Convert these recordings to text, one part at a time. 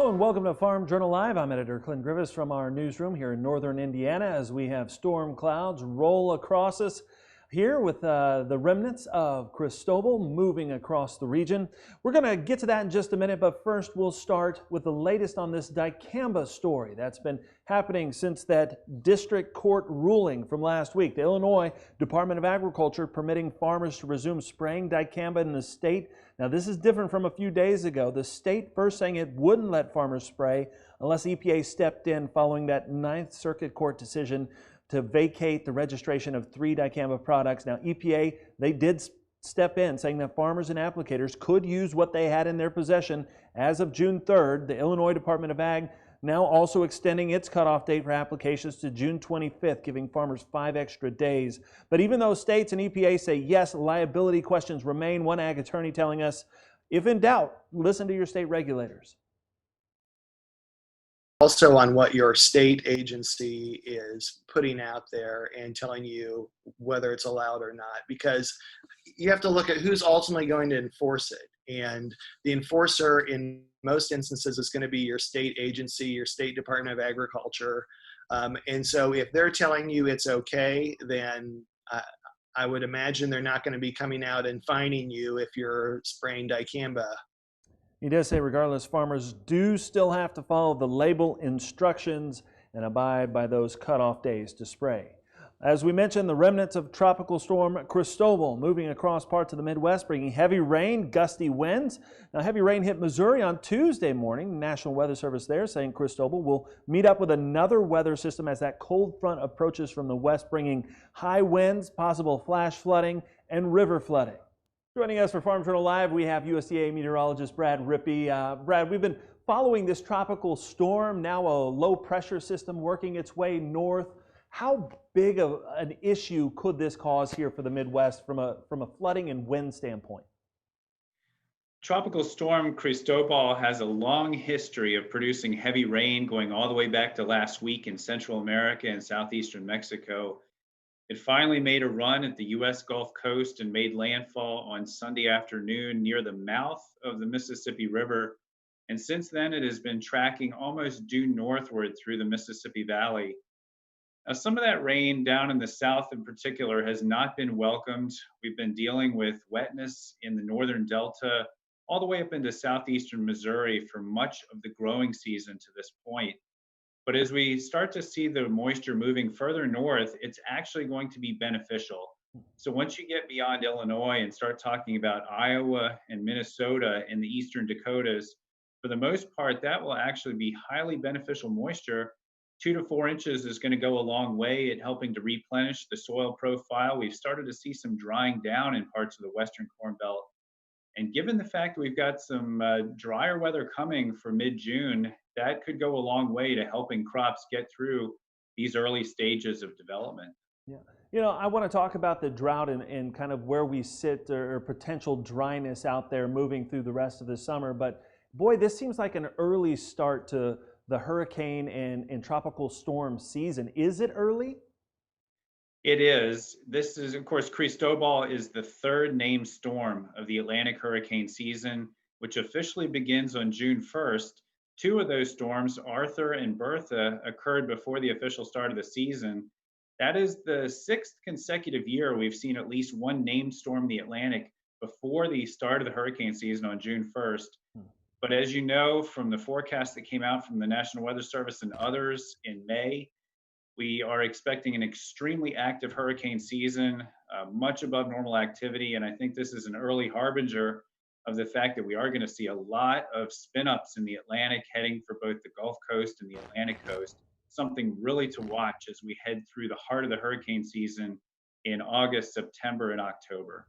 Hello and welcome to Farm Journal Live. I'm editor Clint Grivis from our newsroom here in northern Indiana as we have storm clouds roll across us here with the remnants of Cristobal moving across the region. We're going to get to that in just a minute, but first we'll start with the latest on this dicamba story that's been happening since that district court ruling from last week. The Illinois Department of Agriculture permitting farmers to resume spraying dicamba in the state. Now, this is different from a few days ago. The state first saying it wouldn't let farmers spray unless EPA stepped in following that Ninth Circuit Court decision to vacate the registration of 3 dicamba products. Now, EPA, they did step in saying that farmers and applicators could use what they had in their possession as of June 3rd. The Illinois Department of Ag now also extending its cutoff date for applications to June 25th, giving farmers 5 extra days. But even though states and EPA say yes, liability questions remain, one ag attorney telling us, if in doubt, listen to your state regulators. Also on what your state agency is putting out there and telling you whether it's allowed or not, because you have to look at who's ultimately going to enforce it. And the enforcer in most instances is going to be your state agency, your state Department of Agriculture. And so if they're telling you it's okay, then I would imagine they're not going to be coming out and fining you if you're spraying dicamba. He does say regardless, farmers do still have to follow the label instructions and abide by those cutoff days to spray. As we mentioned, the remnants of Tropical Storm Cristobal moving across parts of the Midwest, bringing heavy rain, gusty winds. Now, heavy rain hit Missouri on Tuesday morning. The National Weather Service there saying Cristobal will meet up with another weather system as that cold front approaches from the west, bringing high winds, possible flash flooding, and river flooding. Joining us for Farm Journal Live, we have USDA Meteorologist Brad Rippey. Brad, we've been following this tropical storm, now a low pressure system working its way north. How big of an issue could this cause here for the Midwest from a flooding and wind standpoint? Tropical Storm Cristobal has a long history of producing heavy rain going all the way back to last week in Central America and southeastern Mexico. It finally made a run at the U.S. Gulf Coast and made landfall on Sunday afternoon near the mouth of the Mississippi River. And since then, it has been tracking almost due northward through the Mississippi Valley. Now, some of that rain down in the south in particular has not been welcomed. We've been dealing with wetness in the northern delta all the way up into southeastern Missouri for much of the growing season to this point. But as we start to see the moisture moving further north, it's actually going to be beneficial. So once you get beyond Illinois and start talking about Iowa and Minnesota and the eastern Dakotas, for the most part, that will actually be highly beneficial moisture. 2 to 4 inches is going to go a long way at helping to replenish the soil profile. We've started to see some drying down in parts of the western Corn Belt. And given the fact that we've got some drier weather coming for mid-June, that could go a long way to helping crops get through these early stages of development. Yeah. You know, I want to talk about the drought and kind of where we sit or potential dryness out there moving through the rest of the summer. But boy, this seems like an early start to the hurricane and tropical storm season. Is it early? It is. This is, of course, Cristobal is the 3rd named storm of the Atlantic hurricane season, which officially begins on June 1st. 2 of those storms, Arthur and Bertha, occurred before the official start of the season. That is the 6th consecutive year we've seen at least one named storm in the Atlantic before the start of the hurricane season on June 1st. But as you know from the forecast that came out from the National Weather Service and others in May, we are expecting an extremely active hurricane season, much above normal activity. And I think this is an early harbinger of the fact that we are going to see a lot of spin-ups in the Atlantic heading for both the Gulf Coast and the Atlantic coast. Something really to watch as we head through the heart of the hurricane season in August, September, and October.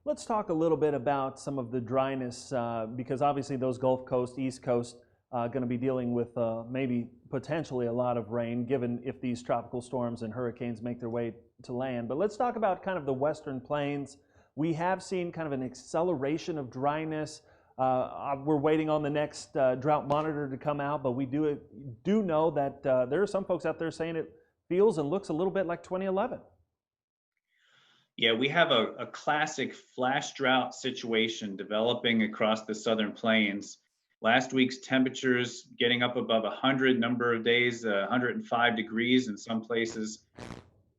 Let's talk a little bit about some of the dryness because obviously those Gulf Coast, East Coast, going to be dealing with maybe potentially a lot of rain given if these tropical storms and hurricanes make their way to land. But let's talk about kind of the western plains. We have seen kind of an acceleration of dryness. We're waiting on the next drought monitor to come out, but we do know that there are some folks out there saying it feels and looks a little bit like 2011. Yeah, we have a classic flash drought situation developing across the southern plains. Last week's temperatures getting up above 100 number of days, 105 degrees in some places.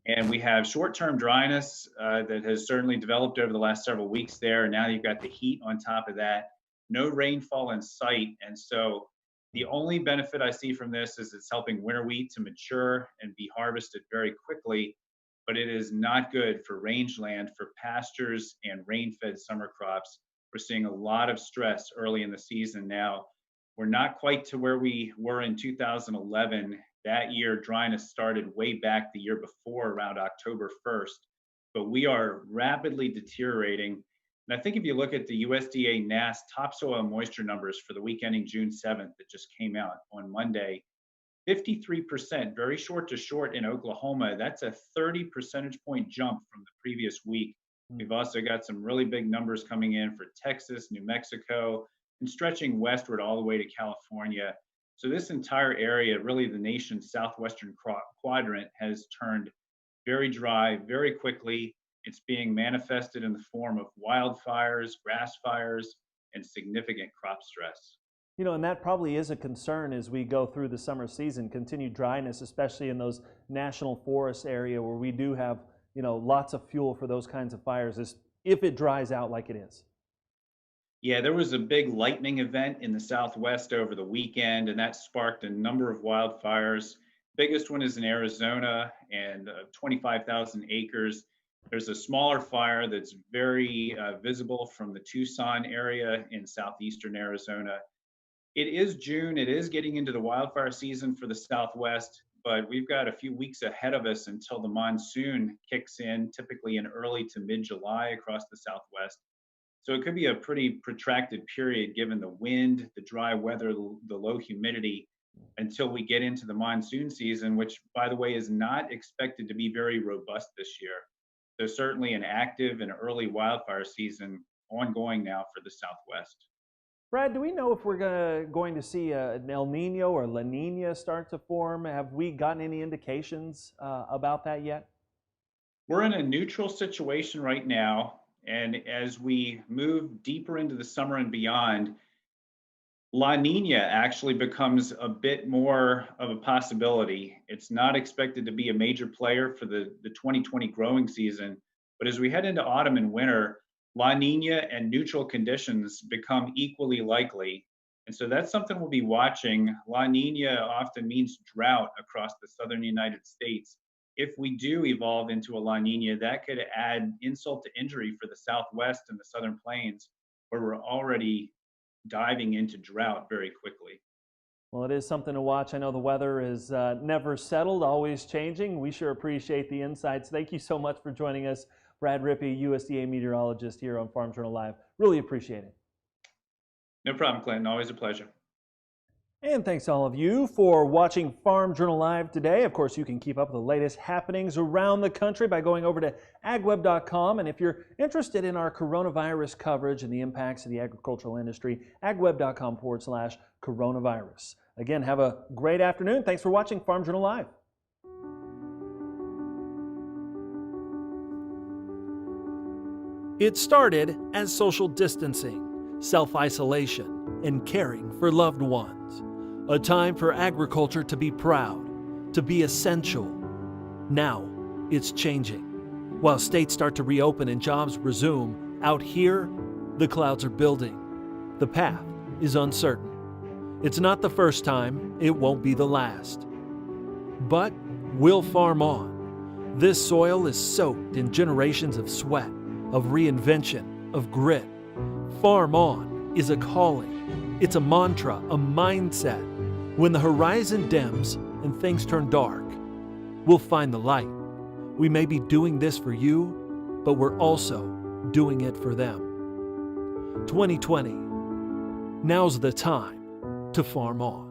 And we have short-term dryness that has certainly developed over the last several weeks there. And now you've got the heat on top of that. No rainfall in sight. And so the only benefit I see from this is it's helping winter wheat to mature and be harvested very quickly. But it is not good for rangeland, for pastures and rain-fed summer crops. We're seeing a lot of stress early in the season now. We're not quite to where we were in 2011. That year, dryness started way back the year before, around October 1st. But we are rapidly deteriorating. And I think if you look at the USDA NASS topsoil moisture numbers for the week ending June 7th that just came out on Monday, 53%, very short to short in Oklahoma. That's a 30 percentage point jump from the previous week. We've also got some really big numbers coming in for Texas, New Mexico, and stretching westward all the way to California. So this entire area, really the nation's southwestern quadrant, has turned very dry very quickly. It's being manifested in the form of wildfires, grass fires, and significant crop stress. You know, and that probably is a concern as we go through the summer season, continued dryness, especially in those national forest area where we do have, you know, lots of fuel for those kinds of fires, is if it dries out like it is. Yeah, there was a big lightning event in the Southwest over the weekend, and that sparked a number of wildfires. Biggest one is in Arizona, and 25,000 acres. There's a smaller fire that's very visible from the Tucson area in southeastern Arizona. It is June. It is getting into the wildfire season for the Southwest, but we've got a few weeks ahead of us until the monsoon kicks in, typically in early to mid-July across the Southwest. So it could be a pretty protracted period given the wind, the dry weather, the low humidity until we get into the monsoon season, which, by the way, is not expected to be very robust this year. There's certainly an active and early wildfire season ongoing now for the Southwest. Brad, do we know if we're going to see an El Nino or La Nina start to form? Have we gotten any indications about that yet? We're in a neutral situation right now. And as we move deeper into the summer and beyond, La Nina actually becomes a bit more of a possibility. It's not expected to be a major player for the 2020 growing season. But as we head into autumn and winter, La Nina and neutral conditions become equally likely. And so that's something we'll be watching. La Nina often means drought across the southern United States. If we do evolve into a La Nina, that could add insult to injury for the Southwest and the Southern Plains, where we're already diving into drought very quickly. Well, it is something to watch. I know the weather is never settled, always changing. We sure appreciate the insights. Thank you so much for joining us, Brad Rippey, USDA Meteorologist here on Farm Journal Live. Really appreciate it. No problem, Clinton. Always a pleasure. And thanks to all of you for watching Farm Journal Live today. Of course, you can keep up with the latest happenings around the country by going over to agweb.com. And if you're interested in our coronavirus coverage and the impacts of the agricultural industry, agweb.com/coronavirus. Again, have a great afternoon. Thanks for watching Farm Journal Live. It started as social distancing, self-isolation, and caring for loved ones. A time for agriculture to be proud, to be essential. Now, it's changing. While states start to reopen and jobs resume, out here, the clouds are building. The path is uncertain. It's not the first time, it won't be the last. But we'll farm on. This soil is soaked in generations of sweat, of reinvention, of grit. Farm on is a calling. It's a mantra, a mindset. When the horizon dims and things turn dark, we'll find the light. We may be doing this for you, but we're also doing it for them. 2020, now's the time to farm on.